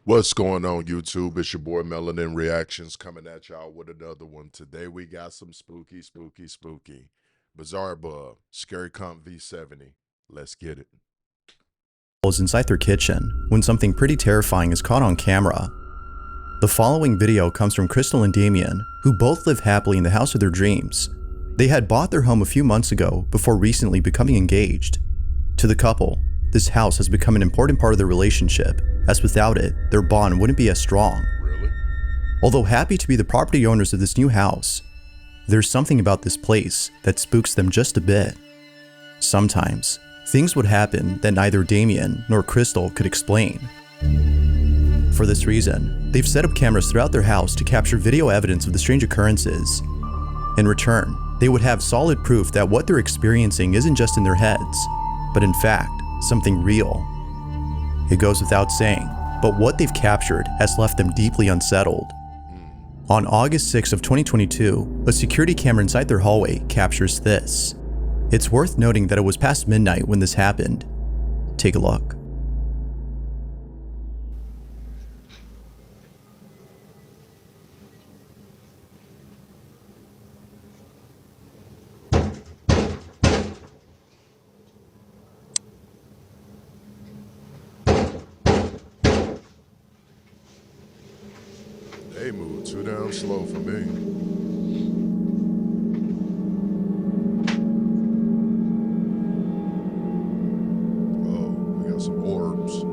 What's going on, YouTube? It's your boy Melanin Reactions coming at y'all with another one. Today we got some spooky Bizarre Bub, Scary Comp V70. Let's get it. Was inside their kitchen when something pretty terrifying is caught on camera. The following video comes from Crystal and Damien, who both live happily in the house of their dreams. They had bought their home a few months ago before recently becoming engaged. To the couple, this house has become an important part of their relationship, as without it, their bond wouldn't be as strong. Really? Although happy to be the property owners of this new house, there's something about this place that spooks them just a bit. Sometimes, things would happen that neither Damien nor Crystal could explain. For this reason, they've set up cameras throughout their house to capture video evidence of the strange occurrences. In return, they would have solid proof that what they're experiencing isn't just in their heads, but in fact, something real. It goes without saying, but what they've captured has left them deeply unsettled. On August 6 of 2022, a security camera inside their hallway captures this. It's worth noting that it was past midnight when this happened. Take a look. They moved too damn slow for me. Oh, we got some orbs.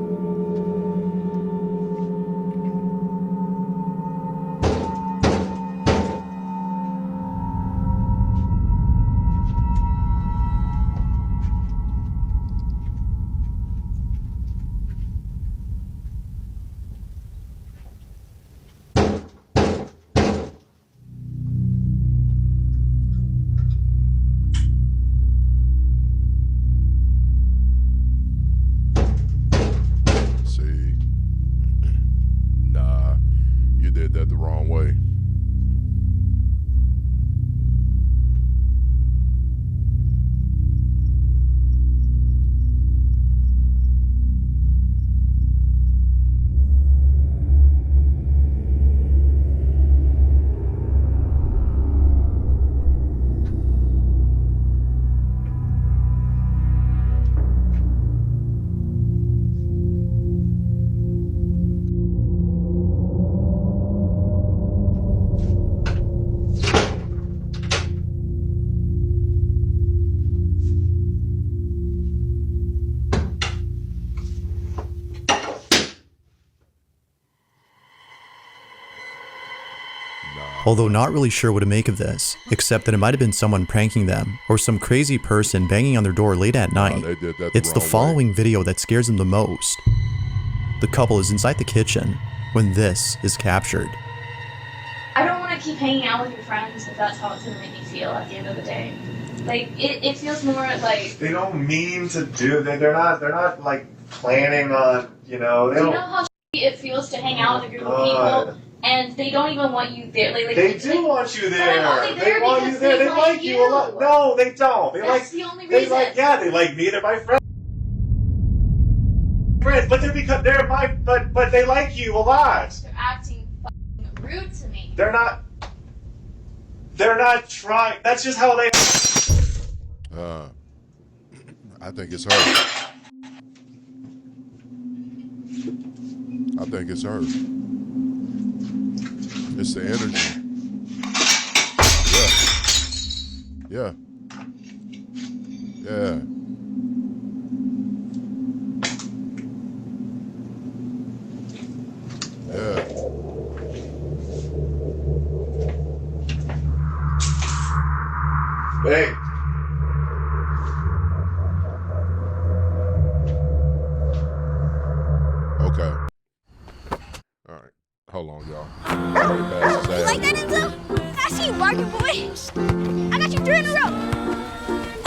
Did that the wrong way. Although not really sure what to make of this, except that it might have been someone pranking them, or some crazy person banging on their door late at night. They did that It's the following video that scares them the most. The couple is inside the kitchen when this is captured. I don't want to keep hanging out with your friends if that's how it's going to make me feel at the end of the day. Like, it feels more like... They don't mean to do that. They're not like planning on, Do you know how it feels to hang out with a group of people? And they don't even want you there. They do want you there. But I'm only there they want you there. They like you a lot. No, they don't. That's the only reason. They like me. They're my friends. But they're my. But they like you a lot. They're acting fucking rude to me. They're not trying. That's just how they. I think it's her. I think it's her. It's the energy. Yeah. Hey. Okay. All right. Hold on, y'all. You like that, Enzo? I see you, barking boy. I got you 3 in a row.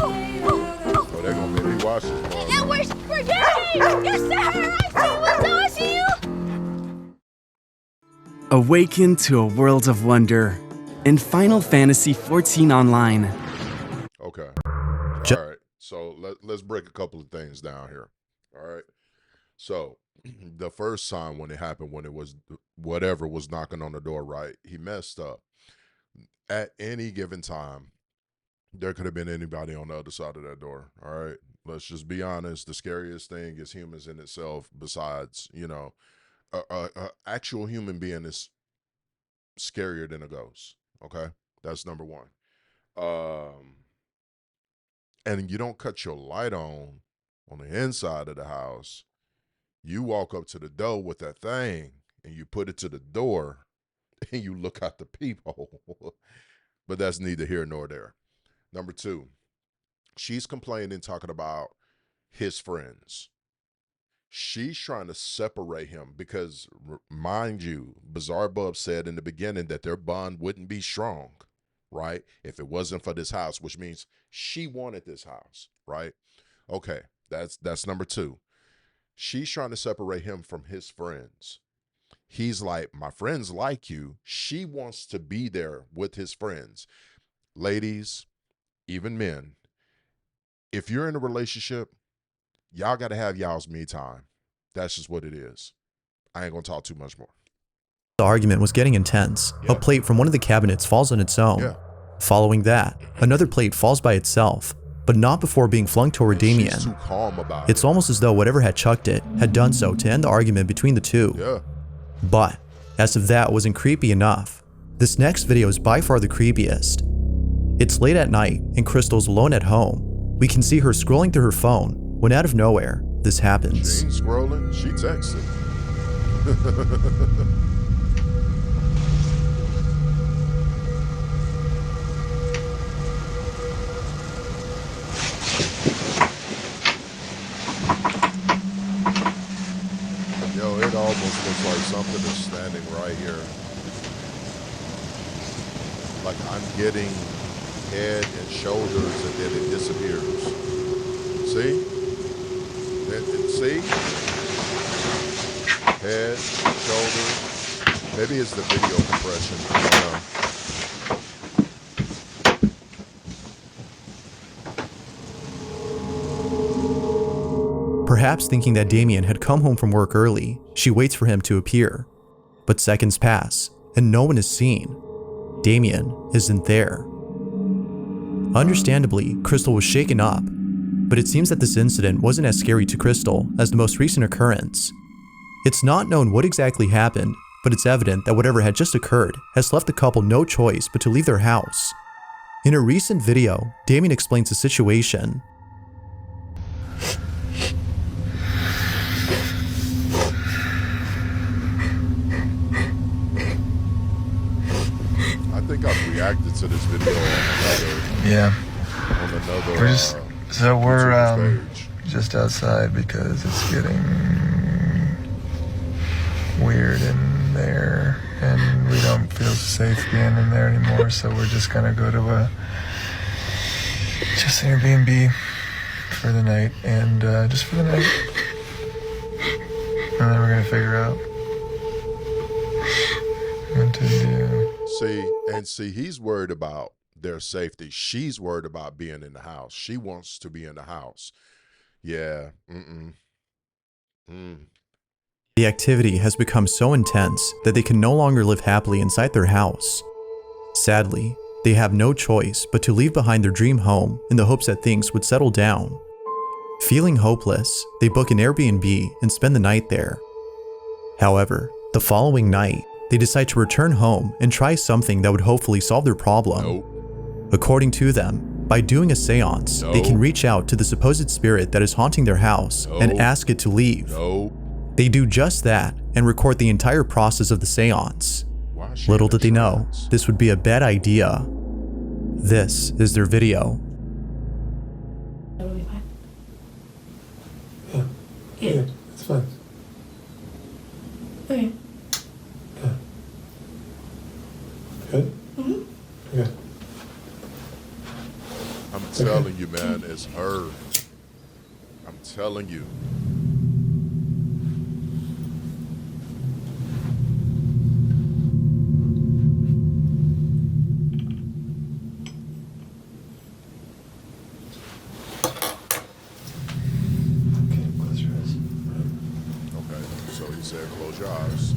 Oh, they're gonna make me watch this one. And we're getting! Yes, sir! I see you! Awaken to a world of wonder in Final Fantasy XIV Online. Okay. All right. So let's break a couple of things down here. All right. So the first time when it happened, when it was whatever was knocking on the door, right? He messed up. At any given time, there could have been anybody on the other side of that door. All right. Let's just be honest. The scariest thing is humans in itself, besides, a actual human being is scarier than a ghost. Okay. That's number one. And you don't cut your light on the inside of the house. You walk up to the door with that thing and you put it to the door and you look out the peephole. But that's neither here nor there. Number two, she's complaining, talking about his friends. She's trying to separate him because, mind you, Bizarre Bub said in the beginning that their bond wouldn't be strong, right? If it wasn't for this house, which means she wanted this house, right? Okay, that's number two. She's trying to separate him from his friends. He's like, my friends like you. She wants to be there with his friends. Ladies, even men, if you're in a relationship, y'all got to have y'all's me time. That's just what it is. I ain't going to talk too much more. The argument was getting intense. A plate from one of the cabinets falls on its own. Following that, another plate falls by itself, but not before being flung toward Damien. She's too calm about It's it. almost as though whatever had chucked it had done so to end the argument between the two. Yeah. But, as if that wasn't creepy enough, this next video is by far the creepiest. It's late at night and Crystal's alone at home. We can see her scrolling through her phone when out of nowhere, this happens. She ain't scrolling, she texting. Yo, it almost looks like something is standing right here. Like I'm getting head and shoulders and then it disappears. See? See? Head, shoulders. Maybe it's the video compression. I don't know. Perhaps thinking that Damien had come home from work early, she waits for him to appear. But seconds pass, and no one is seen. Damien isn't there. Understandably, Crystal was shaken up, but it seems that this incident wasn't as scary to Crystal as the most recent occurrence. It's not known what exactly happened, but it's evident that whatever had just occurred has left the couple no choice but to leave their house. In a recent video, Damien explains the situation. I think I've reacted to this video on another We're YouTube page. just outside because it's getting weird in there and we don't feel safe being in there anymore, so we're just gonna go to an Airbnb for the night and just for the night, and then we're gonna figure out what to do. See, he's worried about their safety. She's worried about being in the house. She wants to be in the house. Yeah. The activity has become so intense that they can no longer live happily inside their house. Sadly, they have no choice but to leave behind their dream home in the hopes that things would settle down. Feeling hopeless, they book an Airbnb and spend the night there. However, the following night, they decide to return home and try something that would hopefully solve their problem. Nope. According to them, by doing a seance, they can reach out to the supposed spirit that is haunting their house and ask it to leave. Nope. They do just that and record the entire process of the seance. Little did they know, this would be a bad idea. This is their video. Yeah, it's fine. Okay. Good? Good. I'm telling you, man, it's her. I'm telling you. Okay, close your eyes. Okay. So he said, close your eyes.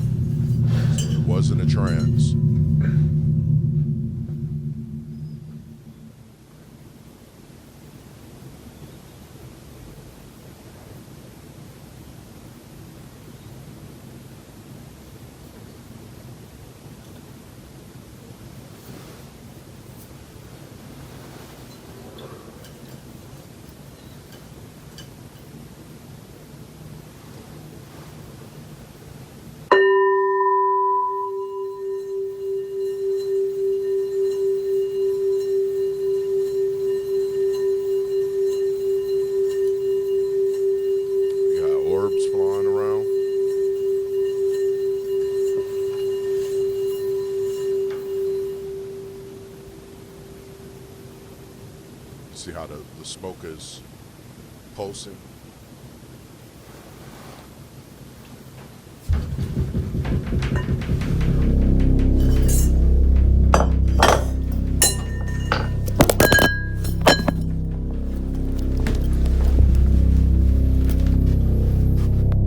So it wasn't a trance. You got orbs flying around. See how the smoke is pulsing?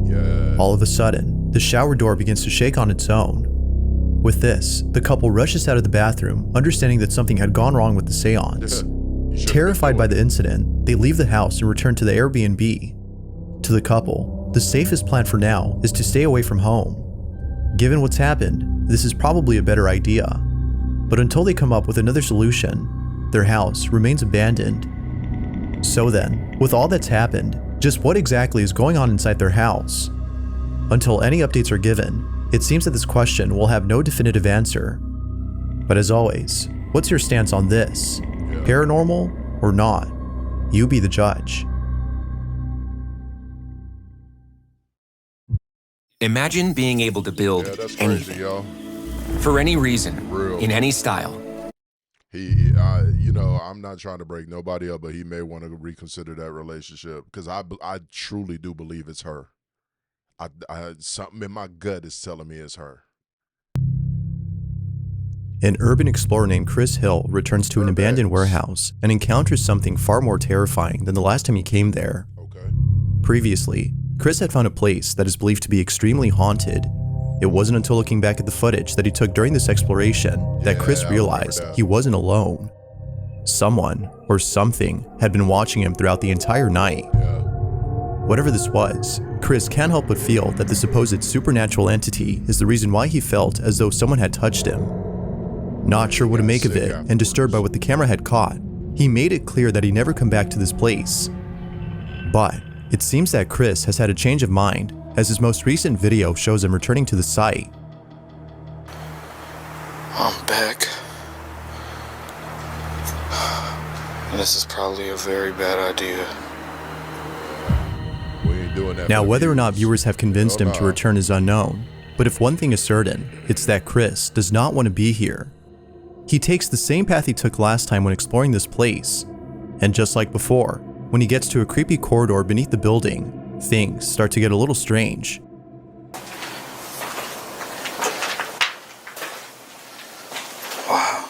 Yeah. All of a sudden, the shower door begins to shake on its own. With this, the couple rushes out of the bathroom, understanding that something had gone wrong with the seance. You should've Terrified been by doing the incident, they leave the house and return to the Airbnb. To the couple, the safest plan for now is to stay away from home. Given what's happened, this is probably a better idea. But until they come up with another solution, their house remains abandoned. So then, with all that's happened, just what exactly is going on inside their house? Until any updates are given, it seems that this question will have no definitive answer. But as always, what's your stance on this? Paranormal or not? You be the judge. Imagine being able to build Yeah, that's anything, crazy, y'all. for any reason, Real. in any style. I'm not trying to break nobody up, but he may want to reconsider that relationship because I truly do believe it's her. Something in my gut is telling me it's her. An urban explorer named Chris Hill returns to an abandoned warehouse and encounters something far more terrifying than the last time he came there. Okay. Previously, Chris had found a place that is believed to be extremely haunted. It wasn't until looking back at the footage that he took during this exploration that Chris I remember realized that. he wasn't alone. Someone or something had been watching him throughout the entire night. Yeah. Whatever this was, Chris can't help but feel that the supposed supernatural entity is the reason why he felt as though someone had touched him. Not sure what to make of it and disturbed by what the camera had caught, he made it clear that he'd never come back to this place. But it seems that Chris has had a change of mind, as his most recent video shows him returning to the site. I'm back. And this is probably a very bad idea. We ain't doing that. Now, for whether or not views. viewers have convinced him Hell to no. return is unknown, but if one thing is certain, it's that Chris does not want to be here. He takes the same path he took last time when exploring this place, and just like before, when he gets to a creepy corridor beneath the building, things start to get a little strange. Wow.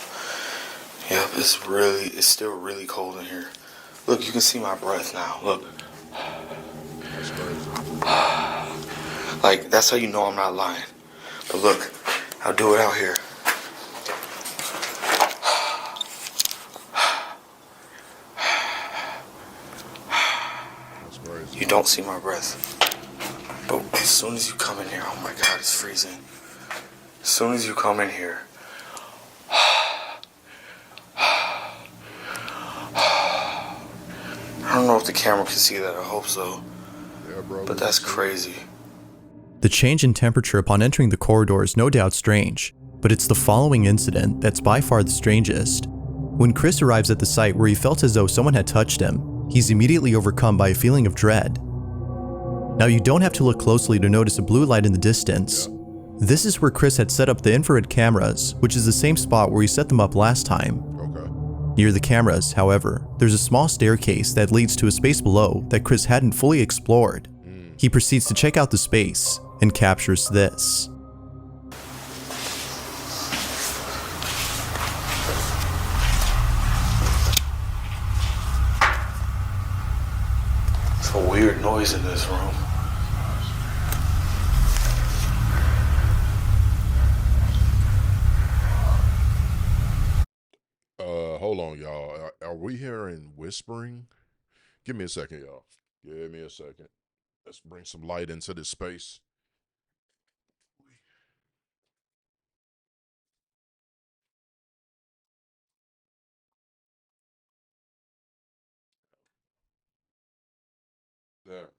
Yep, it's still really cold in here. Look, you can see my breath now. Look. That's crazy. Like, that's how you know I'm not lying. But look, I'll do it out here. That's crazy. You don't see my breath. But as soon as you come in here, oh my God, it's freezing. As soon as you come in here, I don't know if the camera can see that, I hope so. Yeah, bro. But that's crazy. The change in temperature upon entering the corridor is no doubt strange, but it's the following incident that's by far the strangest. When Chris arrives at the site where he felt as though someone had touched him, he's immediately overcome by a feeling of dread. Now, you don't have to look closely to notice a blue light in the distance. This is where Chris had set up the infrared cameras, which is the same spot where he set them up last time. Okay. Near the cameras, however, there's a small staircase that leads to a space below that Chris hadn't fully explored. He proceeds to check out the space and captures this. It's a weird noise in this room. y'all. Are we hearing whispering? Give me a second, y'all. Give me a second. Let's bring some light into this space. There.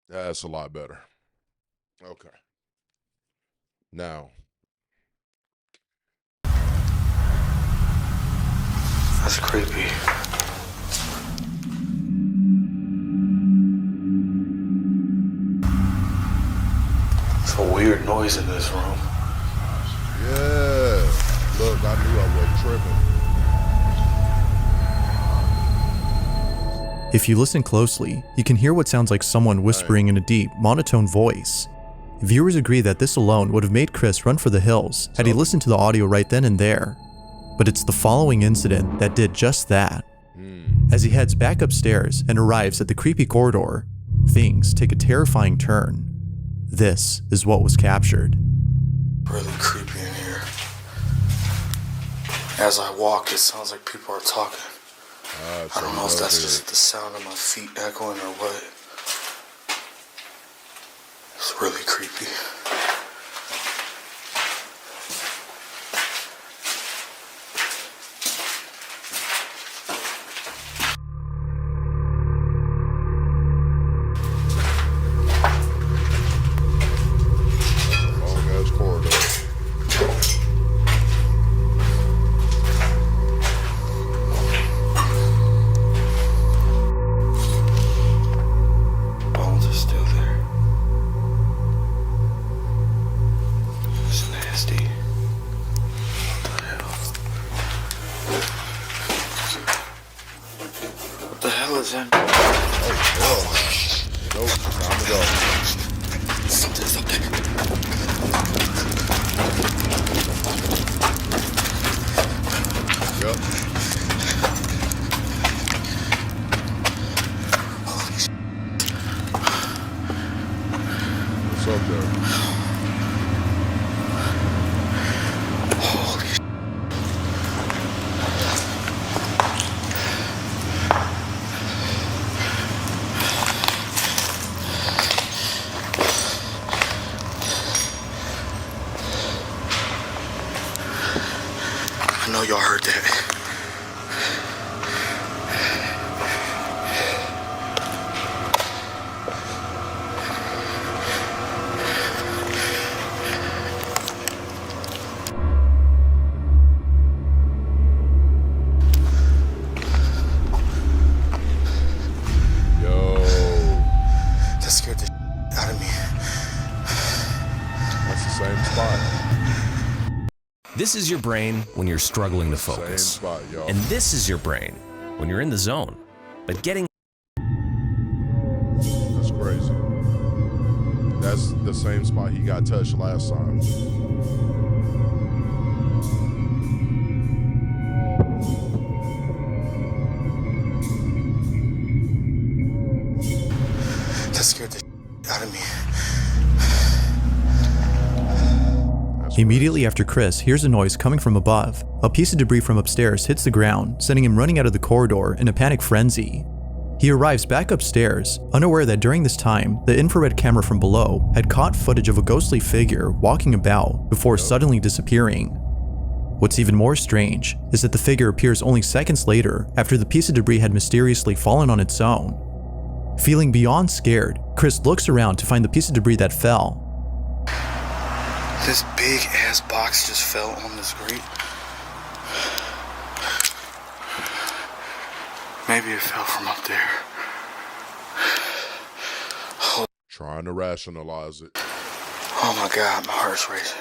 That's a lot better. Okay. Now, That's creepy. It's a weird noise in this room. yeah. Look, I knew I wasn't tripping. If you listen closely, you can hear what sounds like someone whispering in a deep, monotone voice. Viewers agree that this alone would have made Chris run for the hills had he listened to the audio right then and there. But it's the following incident that did just that. As he heads back upstairs and arrives at the creepy corridor, things take a terrifying turn. This is what was captured. Really creepy in here. As I walk, it sounds like people are talking. I don't know if that's just the sound of my feet echoing or what. It's really creepy. Long ass corridor. Bones are still there. It's nasty. What the hell is that? Oh, hell no. Nope, time to go. Something's up there. Yep. What's up there? Holy sh**. I know y'all heard that. Yo, That scared the out of me. that's the same spot. This is your brain when you're struggling to Same focus. spot, y'all. And this is your brain when you're in the zone. But getting That's crazy. That's the same spot he got touched last time. That scared the out of me. That's Immediately after Chris hears a noise coming from above, a piece of debris from upstairs hits the ground, sending him running out of the corridor in a panic frenzy. He arrives back upstairs, unaware that during this time, the infrared camera from below had caught footage of a ghostly figure walking about before suddenly disappearing. What's even more strange is that the figure appears only seconds later after the piece of debris had mysteriously fallen on its own. Feeling beyond scared, Chris looks around to find the piece of debris that fell. This big ass box just fell on this grate. Maybe it fell from up there. trying to rationalize it. Oh my God, my heart's racing.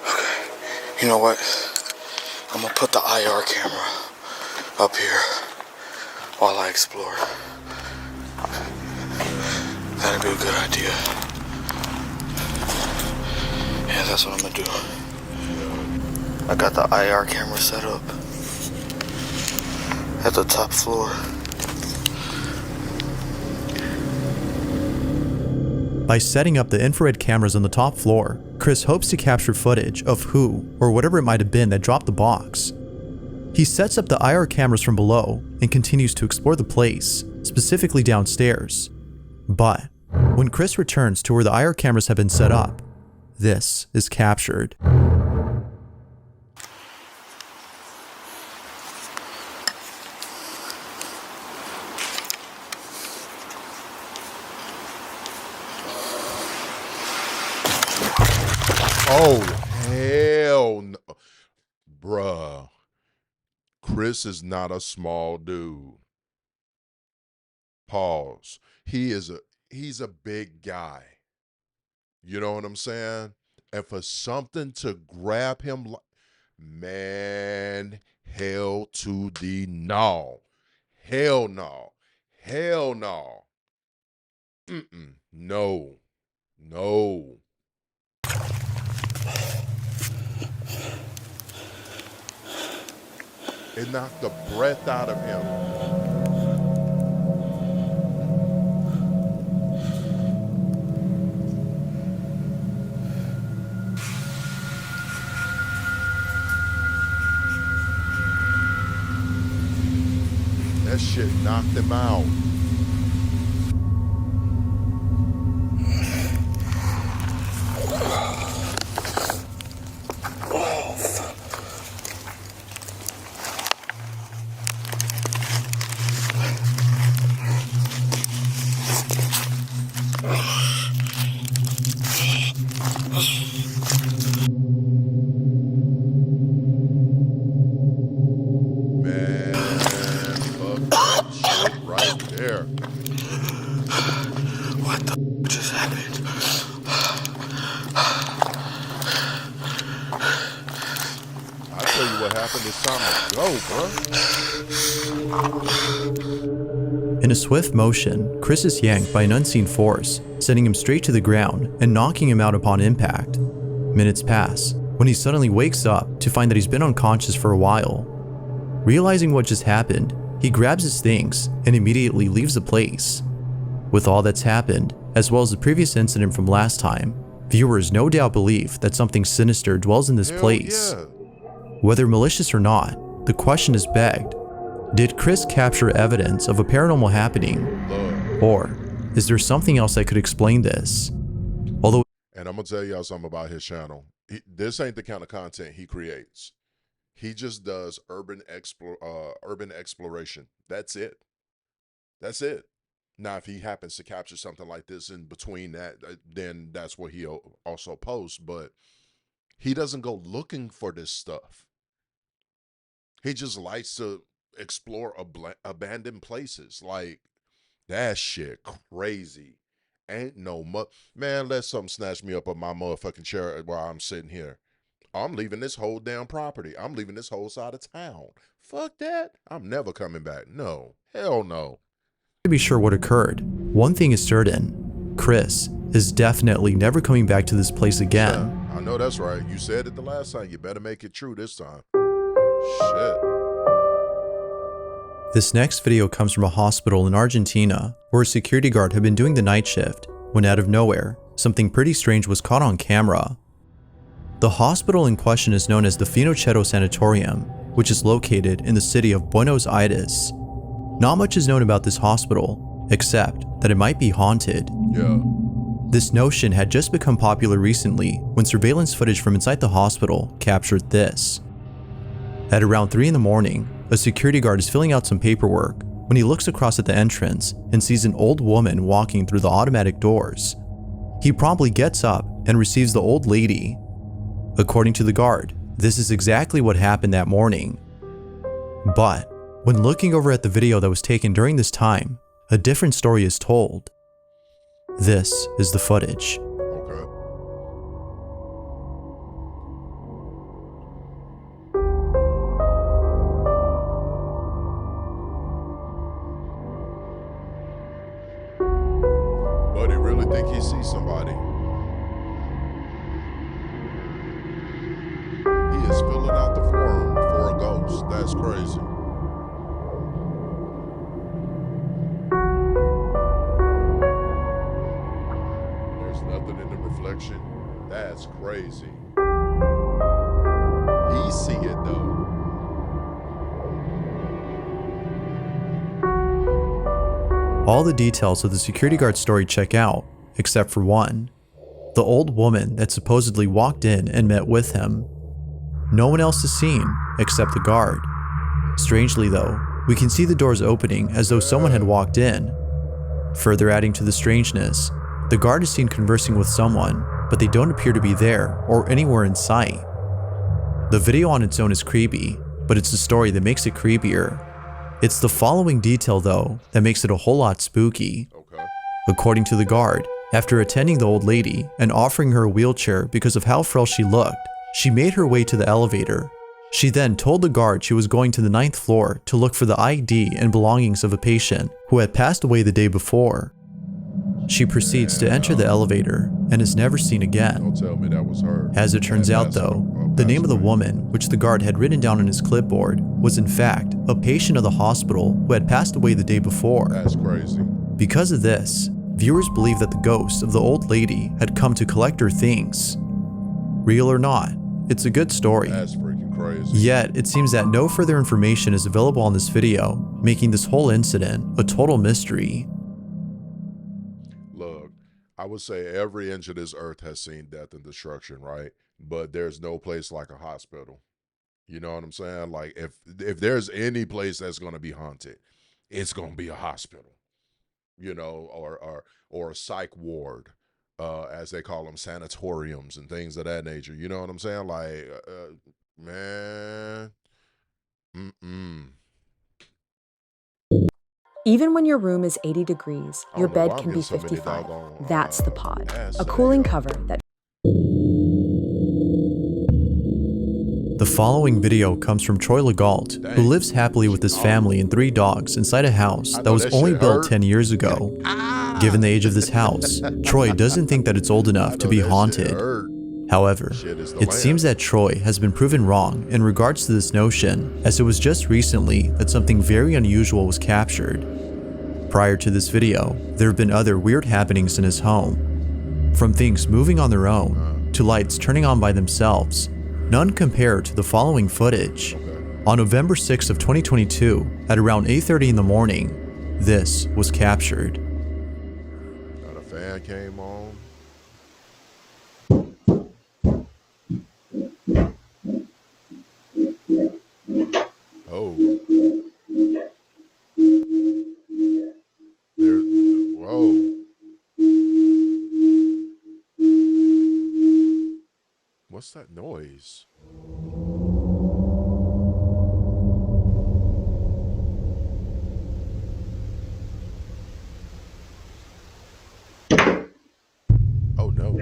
Okay, you know what? I'm gonna put the IR camera up here while I explore. That'd be a good idea. Yeah, that's what I'm gonna do. I got the IR camera set up at the top floor. By setting up the infrared cameras on the top floor, Chris hopes to capture footage of who or whatever it might have been that dropped the box. He sets up the IR cameras from below and continues to explore the place, specifically downstairs. But when Chris returns to where the IR cameras have been set up, this is captured. Oh, hell no. Bruh. Chris is not a small dude. Pause. He's a big guy. You know what I'm saying? And for something to grab him, man, hell to the no. Hell no. Hell no. No. No. It knocked the breath out of him. That shit knocked him out. What the just happened? I tell you what happened. It's time to go, bro. In a swift motion, Chris is yanked by an unseen force, sending him straight to the ground and knocking him out upon impact. Minutes pass, when he suddenly wakes up to find that he's been unconscious for a while. Realizing what just happened, he grabs his things and immediately leaves the place. With all that's happened, as well as the previous incident from last time, viewers no doubt believe that something sinister dwells in this place. Yeah. Whether malicious or not, the question is begged: did Chris capture evidence of a paranormal happening? Or is there something else that could explain this? Although, and I'm gonna tell y'all something about his channel. This ain't the kind of content he creates. He just does urban exploration. That's it. That's it. Now, if he happens to capture something like this in between that, then that's what he also posts. But he doesn't go looking for this stuff. He just likes to explore abandoned places. Like, that shit crazy. Ain't no man, let something snatch me up on my motherfucking chair while I'm sitting here. I'm leaving this whole damn property. I'm leaving this whole side of town. Fuck that. I'm never coming back. No. Hell no. to be sure what occurred, one thing is certain: Chris is definitely never coming back to this place again. Yeah, I know that's right. You said it the last time. You better make it true this time. Shit. This next video comes from a hospital in Argentina where a security guard had been doing the night shift when out of nowhere, something pretty strange was caught on camera. The hospital in question is known as the Finochetto Sanatorium, which is located in the city of Buenos Aires. Not much is known about this hospital, except that it might be haunted. Yeah. This notion had just become popular recently when surveillance footage from inside the hospital captured this. At around 3 in the morning, a security guard is filling out some paperwork when he looks across at the entrance and sees an old woman walking through the automatic doors. He promptly gets up and receives the old lady. According to the guard, this is exactly what happened that morning. But when looking over at the video that was taken during this time, a different story is told. This is the footage. Okay. Buddy really think he sees somebody. He is filling out the form for a ghost. That's crazy. There's nothing in the reflection. That's crazy. He see it though. All the details of the security guard story check out, except for one. The old woman that supposedly walked in and met with him. No one else is seen except the guard. Strangely though, we can see the doors opening as though someone had walked in. Further adding to the strangeness, the guard is seen conversing with someone, but they don't appear to be there or anywhere in sight. The video on its own is creepy, but it's the story that makes it creepier. It's the following detail though that makes it a whole lot spooky. Okay. According to the guard, after attending the old lady and offering her a wheelchair because of how frail she looked, she made her way to the elevator. She then told the guard she was going to the 9th floor to look for the ID and belongings of a patient who had passed away the day before. She proceeds to enter the elevator and is never seen again. Don't tell me that was her. As it turns out though, the name of the woman, which the guard had written down on his clipboard, was in fact a patient of the hospital who had passed away the day before. That's crazy. Because of this, viewers believe that the ghost of the old lady had come to collect her things. Real or not, it's a good story. That's freaking crazy. Yet, it seems that no further information is available on this video, making this whole incident a total mystery. Look, I would say every inch of this earth has seen death and destruction, right? But there's no place like a hospital. You know what I'm saying? Like if there's any place that's going to be haunted, it's going to be a hospital. You know, or a psych ward, as they call them, sanatoriums and things of that nature. You know what I'm saying? Like, man, Even when your room is 80 degrees, your bed can be 55. That's the pod, a cooling cover that... The following video comes from Troy Legault, who lives happily with his family and 3 dogs inside a house that was only built 10 years ago. Given the age of this house, Troy doesn't think that it's old enough to be haunted. However, it seems that Troy has been proven wrong in regards to this notion, as it was just recently that something very unusual was captured. Prior to this video, there have been other weird happenings in his home. From things moving on their own, to lights turning on by themselves, none compare to the following footage. On November 6th of 2022, at around 8:30 in the morning, this was captured. Now the fan came on. Oh. There, whoa. What's that noise? Oh no.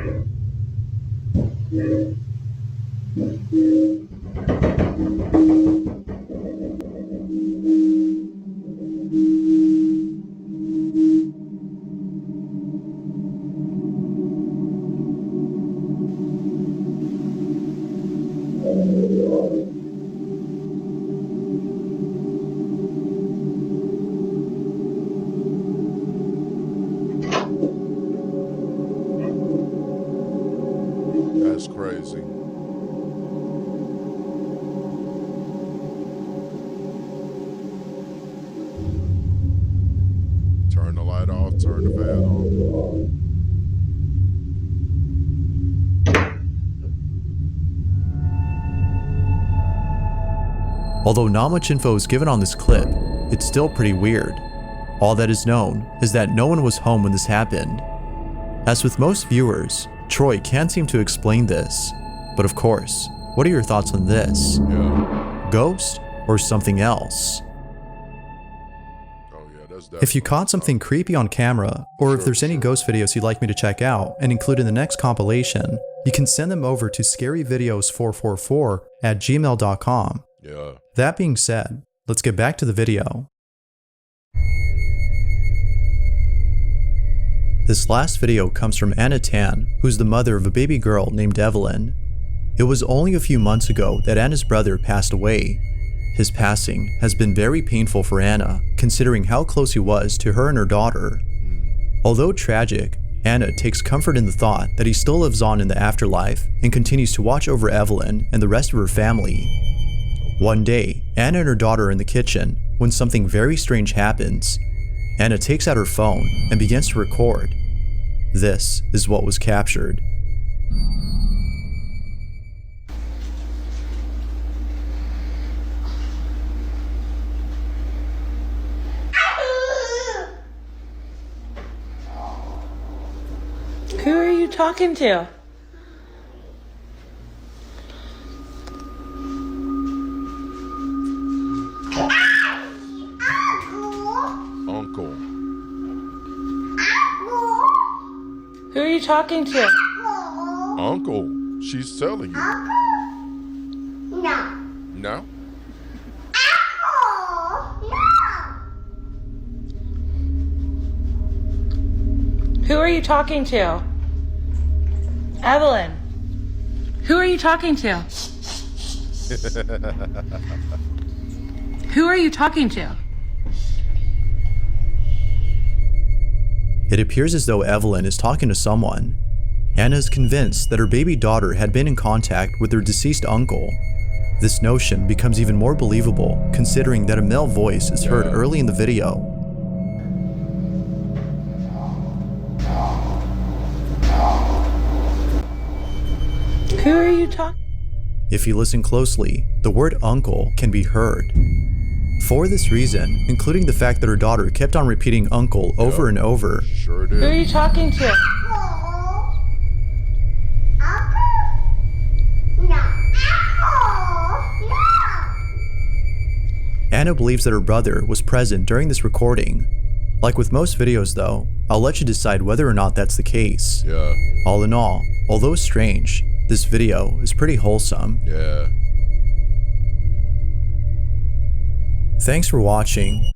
That's crazy. Turn the light off, turn the fan on. Although not much info is given on this clip, it's still pretty weird. All that is known is that no one was home when this happened. As with most viewers, Troy can't seem to explain this. But of course, what are your thoughts on this? Yeah. Ghost or something else? Oh yeah, that's definitely. If you caught something creepy on camera, or if there's any ghost videos you'd like me to check out and include in the next compilation, you can send them over to scaryvideos444@gmail.com. Yeah. That being said, let's get back to the video. This last video comes from Anna Tan, who's the mother of a baby girl named Evelyn. It was only a few months ago that Anna's brother passed away. His passing has been very painful for Anna, considering how close he was to her and her daughter. Although tragic, Anna takes comfort in the thought that he still lives on in the afterlife and continues to watch over Evelyn and the rest of her family. One day, Anna and her daughter are in the kitchen when something very strange happens. Anna takes out her phone and begins to record. This is what was captured. Who are you talking to? Uncle. Who are you talking to? Uncle. She's telling you. No. No? Who are you talking to? Evelyn. Who are you talking to? Who are you talking to? It appears as though Evelyn is talking to someone. Anna is convinced that her baby daughter had been in contact with her deceased uncle. This notion becomes even more believable considering that a male voice is heard early in the video. Who are you talking? If you listen closely, the word uncle can be heard. For this reason, including the fact that her daughter kept on repeating uncle over and over, Sure Who are did. you talking to? Anna believes that her brother was present during this recording. Like with most videos though, I'll let you decide whether or not that's the case. Yeah. All in all, although strange, this video is pretty wholesome. Yeah. Thanks for watching.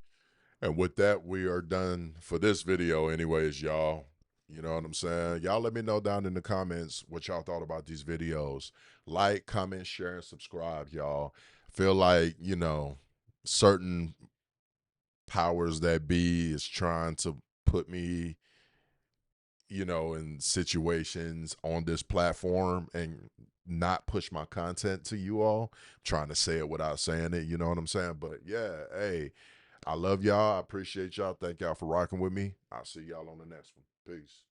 And with that, we are done for this video anyways, y'all. You know what I'm saying? Y'all let me know down in the comments what y'all thought about these videos. Like, comment, share, and subscribe, y'all. Feel like, you know, certain powers that be is trying to put me, you know, in situations on this platform and not push my content to you all. I'm trying to say it without saying it, you know what I'm saying? But yeah, hey, I love y'all. I appreciate y'all. Thank y'all for rocking with me. I'll see y'all on the next one. Peace.